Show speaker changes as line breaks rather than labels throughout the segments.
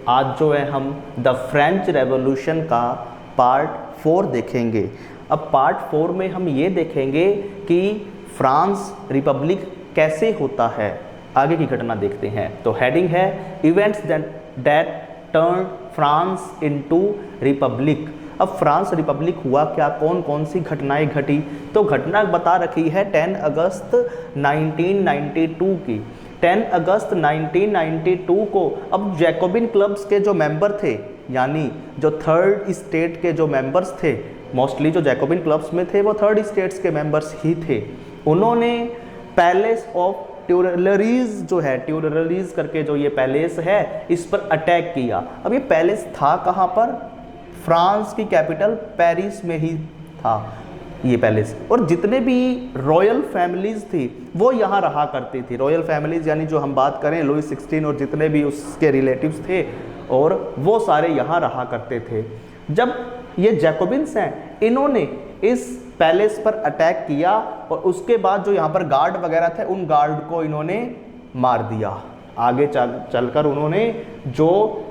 आज जो है हम द फ्रेंच रेवोल्यूशन का पार्ट 4 देखेंगे। अब पार्ट 4 में हम ये देखेंगे कि फ्रांस रिपब्लिक कैसे होता है। आगे की घटना देखते हैं। तो हेडिंग है events that turn France into Republic. अब फ्रांस रिपब्लिक हुआ क्या, कौन कौन सी घटनाएं घटी। तो घटना बता रखी है 10 अगस्त 1992 की। 10 अगस्त 1992 को अब जैकोबिन क्लब्स के जो मेंबर थे, यानी जो थर्ड स्टेट के जो मेंबर्स थे, मोस्टली जो जैकोबिन क्लब्स में थे वो थर्ड स्टेट्स के मेंबर्स ही थे, उन्होंने पैलेस ऑफ ट्यूलरीज जो है, ट्यूलरीज करके जो ये पैलेस है, इस पर अटैक किया। अब ये पैलेस था कहाँ पर? फ्रांस की कैपिटल पेरिस में ही था ये पैलेस। और जितने भी रॉयल फैमिलीज थी वो यहाँ रहा करती थी। रॉयल फैमिलीज यानी जो हम बात करें लुई 16 और जितने भी उसके रिलेटिव्स थे, और वो सारे यहाँ रहा करते थे। जब ये जैकोबिन्स हैं, इन्होंने इस पैलेस पर अटैक किया और उसके बाद जो यहाँ पर गार्ड वगैरह थे उन गार्ड को इन्होंने मार दिया। आगे चलकर उन्होंने जो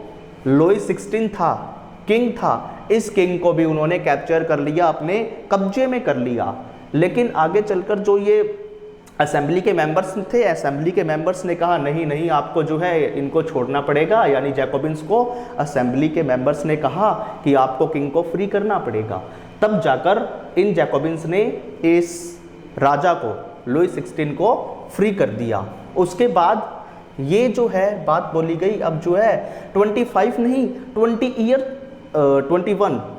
लुई 16 था, किंग था, इस किंग को भी उन्होंने कैप्चर कर लिया, अपने कब्जे में कर लिया। लेकिन आगे चलकर जो ये असेंबली के मेंबर्स थे, असेंबली के मेंबर्स ने कहा नहीं नहीं, आपको जो है इनको छोड़ना पड़ेगा, यानी जैकोबिन्स को असेंबली के मेंबर्स ने कहा कि आपको किंग को फ्री करना पड़ेगा। तब जाकर इन जैकोबिन्स ने इस राजा को, लुई 16 को फ्री कर दिया। उसके बाद ये जो है बात बोली गई, अब जो है 25 नहीं 21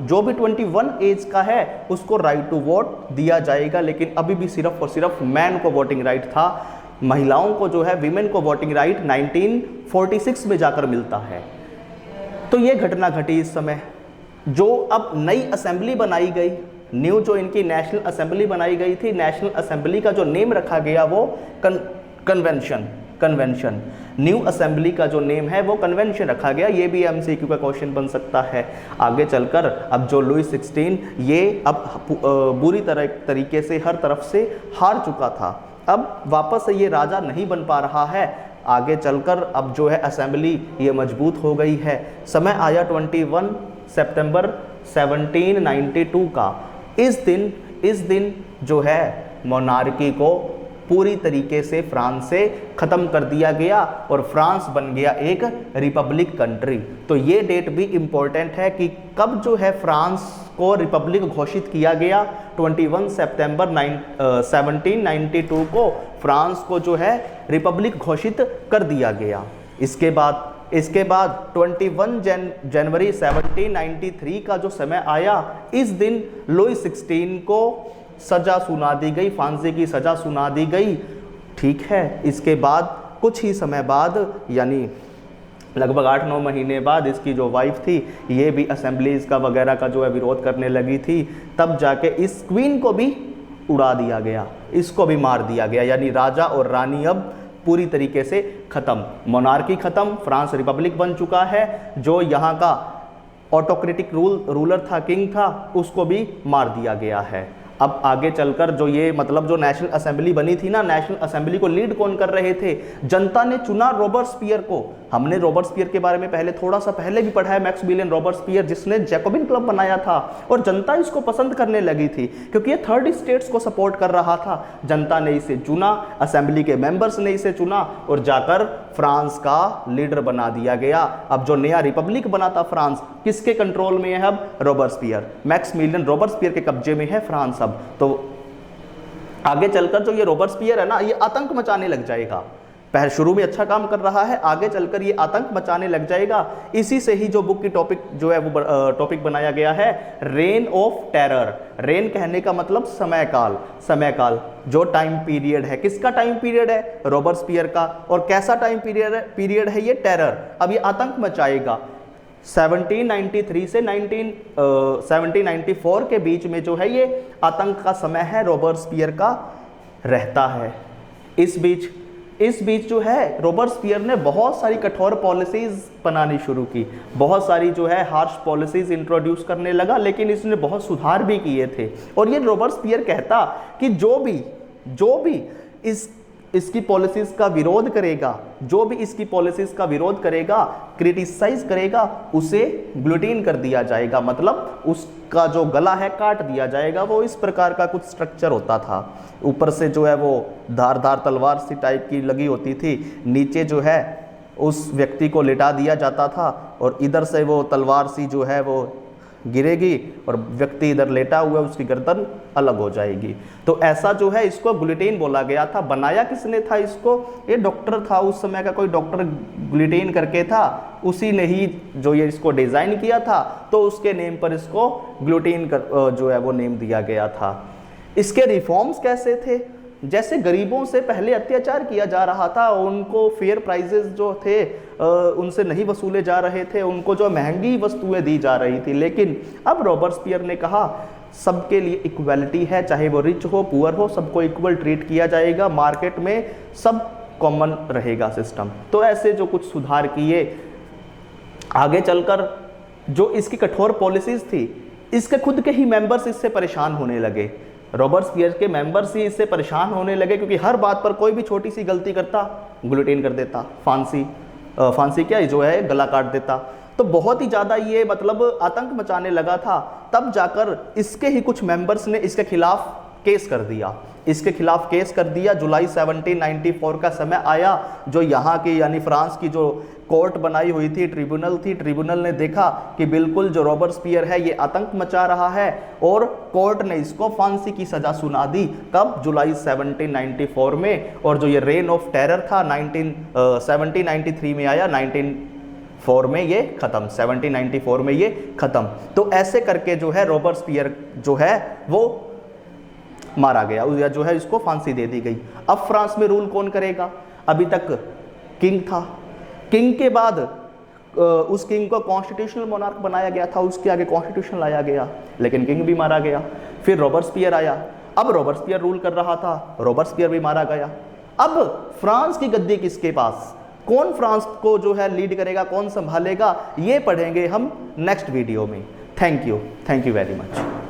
जो भी 21 एज का है उसको राइट टू वोट दिया जाएगा। लेकिन अभी भी सिर्फ और सिर्फ मैन को वोटिंग राइट था। महिलाओं को जो है, विमेन को वोटिंग राइट 1946 में जाकर मिलता है। तो ये घटना घटी इस समय। जो अब नई असेंबली बनाई गई, न्यू जो इनकी नेशनल असेंबली बनाई गई थी, नेशनल असेंबली का जो नेम रखा गया वो कन्वेंशन। न्यू असेंबली का जो नेम है वो कन्वेंशन रखा गया। ये भी एमसीक्यू का क्वेश्चन बन सकता है आगे चलकर। अब जो लुई 16 ये अब बुरी तरीके से हर तरफ से हार चुका था। अब वापस से ये राजा नहीं बन पा रहा है। आगे चलकर अब जो है असेंबली ये मजबूत हो गई है। समय आया 21 सितंबर 1792 का। इस दिन जो है मोनार्की को पूरी तरीके से फ्रांस से ख़त्म कर दिया गया और फ्रांस बन गया एक रिपब्लिक कंट्री। तो ये डेट भी इम्पोर्टेंट है कि कब जो है फ्रांस को रिपब्लिक घोषित किया गया। 21 सितंबर 1792 को फ्रांस को जो है रिपब्लिक घोषित कर दिया गया। इसके बाद 21 जनवरी 1793 का जो समय आया, इस दिन लुई 16 को सजा सुना दी गई, फांसी की सजा सुना दी गई। ठीक है, इसके बाद कुछ ही समय बाद, यानी लगभग 8-9 महीने बाद, इसकी जो वाइफ थी ये भी असेंबलीज का वगैरह का जो है विरोध करने लगी थी। तब जाके इस क्वीन को भी उड़ा दिया गया, इसको भी मार दिया गया। यानी राजा और रानी अब पूरी तरीके से खत्म, मोनार्की खत्म, फ्रांस रिपब्लिक बन चुका है। जो यहाँ का ऑटोक्रेटिक रूलर था, किंग था, उसको भी मार दिया गया है। अब आगे चलकर जो ये मतलब जो नेशनल असेंबली बनी थी ना, नेशनल असेंबली को लीड कौन कर रहे थे? जनता ने चुना रॉबर्टस्पियर को। हमने रॉबर्टस्पियर के बारे में पहले थोड़ा सा पहले भी पढ़ा है, मैक्सिमिलियन रॉबर्टस्पियर, जिसने जैकोबिन क्लब बनाया था। और जनता इसको पसंद करने लगी थी क्योंकि ये थर्ड स्टेट्स को सपोर्ट कर रहा था। जनता ने इसे चुना, असेंबली के मेंबर्स ने इसे चुना और जाकर फ्रांस का लीडर बना दिया गया। अब जो नया रिपब्लिक बना था फ्रांस, किसके कंट्रोल में है अब? रॉबर्टस्पियर, मैक्सिमिलियन रॉबर्टस्पियर के कब्जे में है फ्रांस अब। तो आगे चलकर जो ये रॉबर्टस्पियर है ना, ये आतंक मचाने लग जाएगा। पहले शुरू में अच्छा काम कर रहा है, आगे चलकर ये आतंक मचाने लग जाएगा। इसी से ही जो बुक की टॉपिक जो है वो टॉपिक बनाया गया है, रेन ऑफ टेरर। रेन कहने का मतलब समयकाल। समयकाल जो टाइम पीरियड है, किसका टाइम पीरियड है? रॉबर्टस्पियर का। और कैसा टाइम पीरियड है ये? टेरर। अब ये आतंक मचाएगा। 1793 से 1794 के बीच में जो है ये आतंक का समय है, रॉबर्टस्पियर का रहता है। इस बीच जो है रॉबर्टस्पियर ने बहुत सारी कठोर पॉलिसीज बनानी शुरू की, बहुत सारी जो है हार्श पॉलिसीज इंट्रोड्यूस करने लगा, लेकिन इसने बहुत सुधार भी किए थे। और ये रॉबर्टस्पियर कहता कि जो भी इस इसकी पॉलिसीज का विरोध करेगा, जो भी इसकी पॉलिसीज का विरोध करेगा, क्रिटिसाइज करेगा, उसे गिलोटिन कर दिया जाएगा, मतलब उसका जो गला है काट दिया जाएगा। वो इस प्रकार का कुछ स्ट्रक्चर होता था, ऊपर से जो है वो धारदार तलवार सी टाइप की लगी होती थी, नीचे जो है उस व्यक्ति को लिटा दिया जाता था और इधर से वो तलवार सी जो है वो गिरेगी और व्यक्ति इधर लेटा हुआ है, उसकी गर्दन अलग हो जाएगी। तो ऐसा जो है इसको गिलोटिन बोला गया था। बनाया किसने था इसको? ये डॉक्टर था, उस समय का कोई डॉक्टर गिलोटिन करके था, उसी ने ही जो ये इसको डिज़ाइन किया था, तो उसके नेम पर इसको गिलोटिन जो है वो नेम दिया गया था। इसके रिफॉर्म्स कैसे थे? जैसे गरीबों से पहले अत्याचार किया जा रहा था, उनको फेयर प्राइजेस जो थे उनसे नहीं वसूले जा रहे थे, उनको जो महंगी वस्तुएं दी जा रही थी। लेकिन अब रॉबर्टस्पियर ने कहा सबके लिए इक्वालिटी है, चाहे वो रिच हो पुअर हो, सबको इक्वल ट्रीट किया जाएगा, मार्केट में सब कॉमन रहेगा सिस्टम। तो ऐसे जो कुछ सुधार किए, आगे चलकर जो इसकी कठोर पॉलिसीज थी, इसके खुद के ही मेंबर्स इससे परेशान होने लगे। रॉबर्टस्पियर के मेंबर्स ही इससे परेशान होने लगे, क्योंकि हर बात पर कोई भी छोटी सी गलती करता गिलोटिन कर देता, फांसी क्या जो है गला काट देता। तो बहुत ही ज़्यादा ये मतलब आतंक मचाने लगा था। तब जाकर इसके ही कुछ मेंबर्स ने इसके खिलाफ केस कर दिया। जुलाई 1794 का समय आया, जो यहाँ की यानी फ्रांस की जो कोर्ट बनाई हुई थी, ट्रिब्यूनल ने देखा कि बिल्कुल जो रॉबर्टस्पियर है ये आतंक मचा रहा है, और कोर्ट ने इसको फांसी की सजा सुना दी। कब? जुलाई 1794 में। और जो ये रेन ऑफ टेरर था 1793 में आया, 1904 में ये खत्म, 1794 में ये खत्म। तो ऐसे करके जो है रॉबर्टस्पियर जो है वो मारा गया, या जो है इसको फांसी दे दी गई। अब फ्रांस में रूल कौन करेगा? अभी तक किंग था, किंग के बाद उस किंग को कॉन्स्टिट्यूशनल मोनार्क बनाया गया था, उसके आगे कॉन्स्टिट्यूशन लाया गया, लेकिन किंग भी मारा गया। फिर रॉबर्टस्पियर आया, अब रॉबर्टस्पियर रूल कर रहा था, रॉबर्टस्पियर भी मारा गया। अब फ्रांस की गद्दी किसके पास? कौन फ्रांस को जो है लीड करेगा, कौन संभालेगा, ये पढ़ेंगे हम नेक्स्ट वीडियो में। Thank you very much.